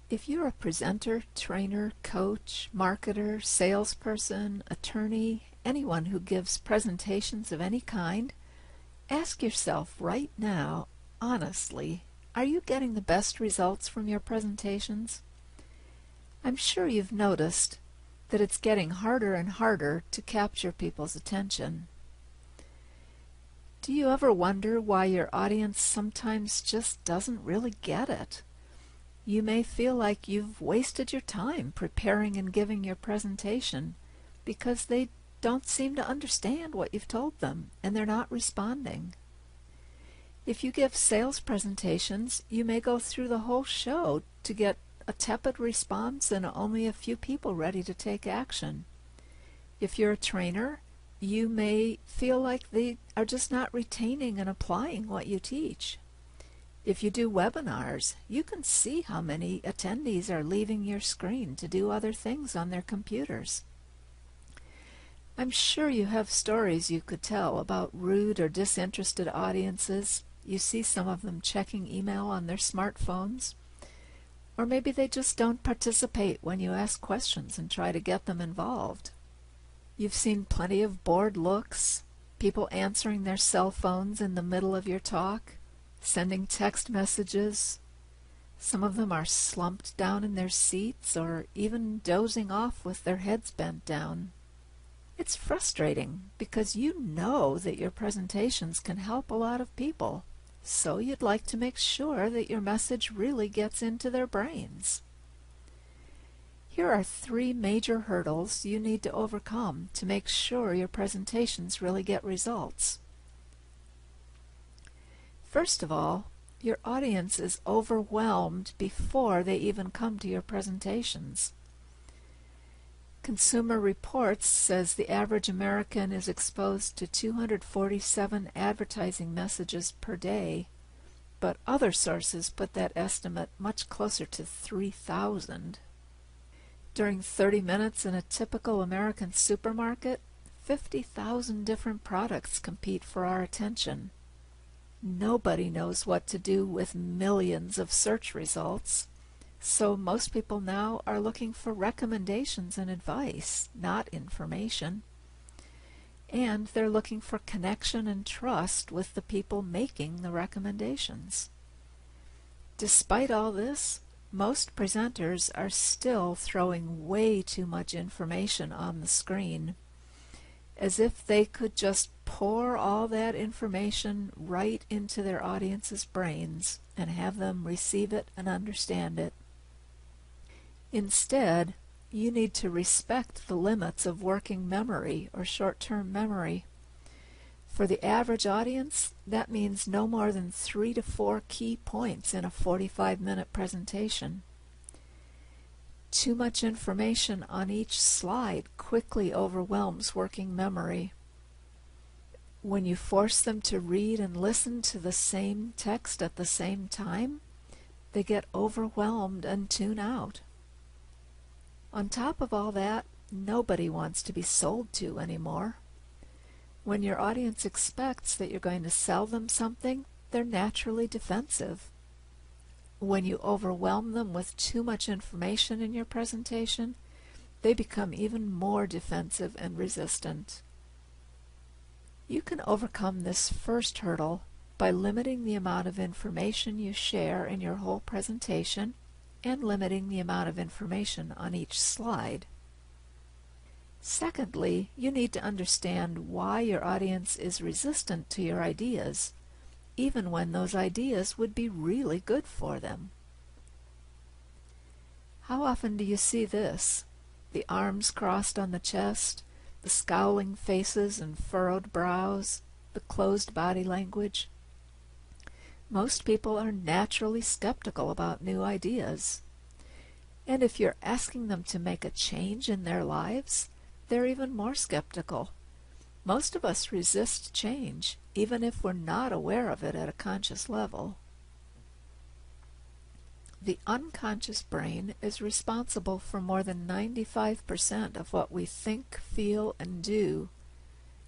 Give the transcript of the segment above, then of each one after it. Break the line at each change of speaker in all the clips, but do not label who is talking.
If you're a presenter, trainer, coach, marketer, salesperson, attorney, anyone who gives presentations of any kind, ask yourself right now, honestly, are you getting the best results from your presentations? I'm sure you've noticed that it's getting harder and harder to capture people's attention. Do you ever wonder why your audience sometimes just doesn't really get it? You may feel like you've wasted your time preparing and giving your presentation because they don't seem to understand what you've told them and they're not responding. If you give sales presentations, you may go through the whole show to get a tepid response and only a few people ready to take action. If you're a trainer, you may feel like they are just not retaining and applying what you teach. If you do webinars, you can see how many attendees are leaving your screen to do other things on their computers. I'm sure you have stories you could tell about rude or disinterested audiences. You see some of them checking email on their smartphones. Or maybe they just don't participate when you ask questions and try to get them involved. You've seen plenty of bored looks, people answering their cell phones in the middle of your talk, sending text messages. Some of them are slumped down in their seats or even dozing off with their heads bent down. It's frustrating because you know that your presentations can help a lot of people, so you'd like to make sure that your message really gets into their brains. Here are 3 major hurdles you need to overcome to make sure your presentations really get results. First of all, your audience is overwhelmed before they even come to your presentations. Consumer Reports says the average American is exposed to 247 advertising messages per day, but other sources put that estimate much closer to 3,000. During 30 minutes in a typical American supermarket, 50,000 different products compete for our attention. Nobody knows what to do with millions of search results, so most people now are looking for recommendations and advice, not information. And they're looking for connection and trust with the people making the recommendations. Despite all this, most presenters are still throwing way too much information on the screen, as if they could just pour all that information right into their audience's brains and have them receive it and understand it. Instead, you need to respect the limits of working memory or short-term memory. For the average audience, that means no more than 3 to 4 key points in a 45-minute presentation. Too much information on each slide quickly overwhelms working memory. When you force them to read and listen to the same text at the same time, they get overwhelmed and tune out. On top of all that, nobody wants to be sold to anymore. When your audience expects that you're going to sell them something, they're naturally defensive. When you overwhelm them with too much information in your presentation, they become even more defensive and resistant. You can overcome this first hurdle by limiting the amount of information you share in your whole presentation and limiting the amount of information on each slide. Secondly, you need to understand why your audience is resistant to your ideas, even when those ideas would be really good for them. How often do you see this? The arms crossed on the chest, the scowling faces and furrowed brows, the closed body language. Most people are naturally skeptical about new ideas. And if you're asking them to make a change in their lives, they're even more skeptical. Most of us resist change, even if we're not aware of it at a conscious level. The unconscious brain is responsible for more than 95% of what we think, feel, and do.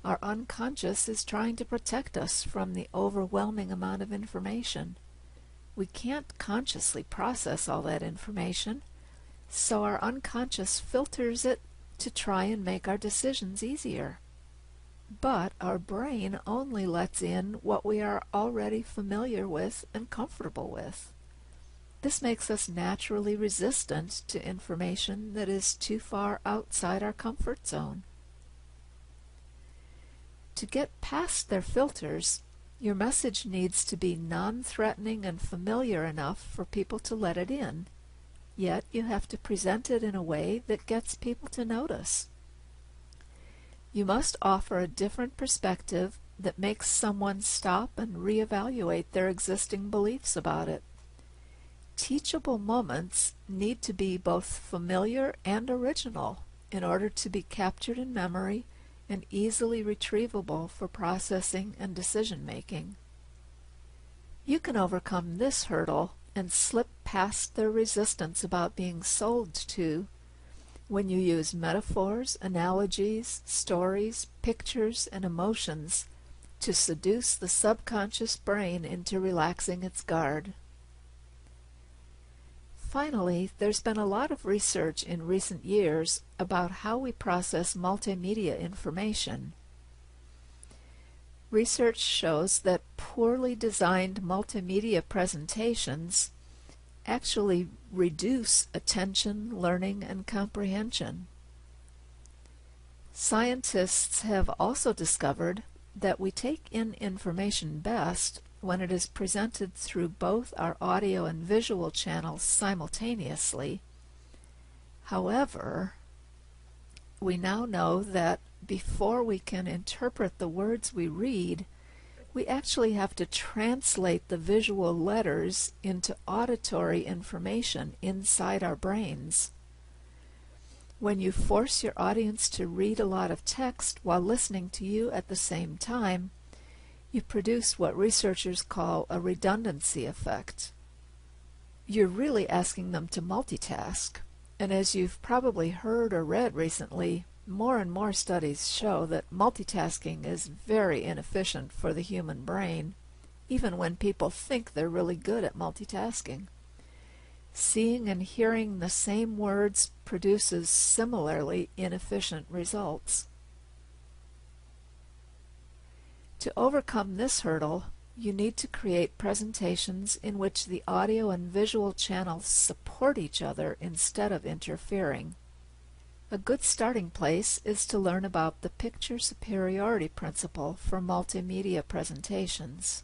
Our unconscious is trying to protect us from the overwhelming amount of information. We can't consciously process all that information, so our unconscious filters it to try and make our decisions easier. But our brain only lets in what we are already familiar with and comfortable with. This makes us naturally resistant to information that is too far outside our comfort zone. To get past their filters, your message needs to be non-threatening and familiar enough for people to let it in, yet you have to present it in a way that gets people to notice. You must offer a different perspective that makes someone stop and reevaluate their existing beliefs about it. Teachable moments need to be both familiar and original in order to be captured in memory and easily retrievable for processing and decision-making. You can overcome this hurdle and slip past their resistance about being sold to when you use metaphors, analogies, stories, pictures, and emotions to seduce the subconscious brain into relaxing its guard. Finally, there's been a lot of research in recent years about how we process multimedia information. Research shows that poorly designed multimedia presentations actually reduce attention, learning, and comprehension. Scientists have also discovered that we take in information best when it is presented through both our audio and visual channels simultaneously. However, we now know that before we can interpret the words we read, we actually have to translate the visual letters into auditory information inside our brains. When you force your audience to read a lot of text while listening to you at the same time, you produce what researchers call a redundancy effect. You're really asking them to multitask, and as you've probably heard or read recently, more and more studies show that multitasking is very inefficient for the human brain, even when people think they're really good at multitasking. Seeing and hearing the same words produces similarly inefficient results. To overcome this hurdle, you need to create presentations in which the audio and visual channels support each other instead of interfering. A good starting place is to learn about the picture superiority principle for multimedia presentations.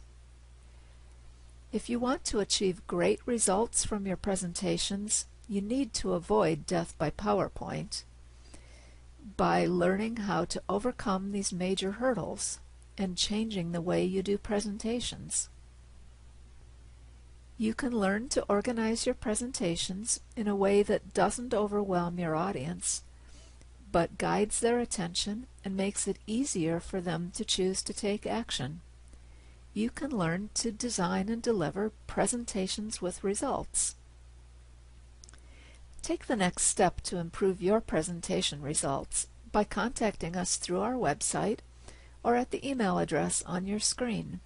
If you want to achieve great results from your presentations, you need to avoid death by PowerPoint by learning how to overcome these major hurdles and changing the way you do presentations. You can learn to organize your presentations in a way that doesn't overwhelm your audience, but guides their attention and makes it easier for them to choose to take action. You can learn to design and deliver presentations with results. Take the next step to improve your presentation results by contacting us through our website or at the email address on your screen.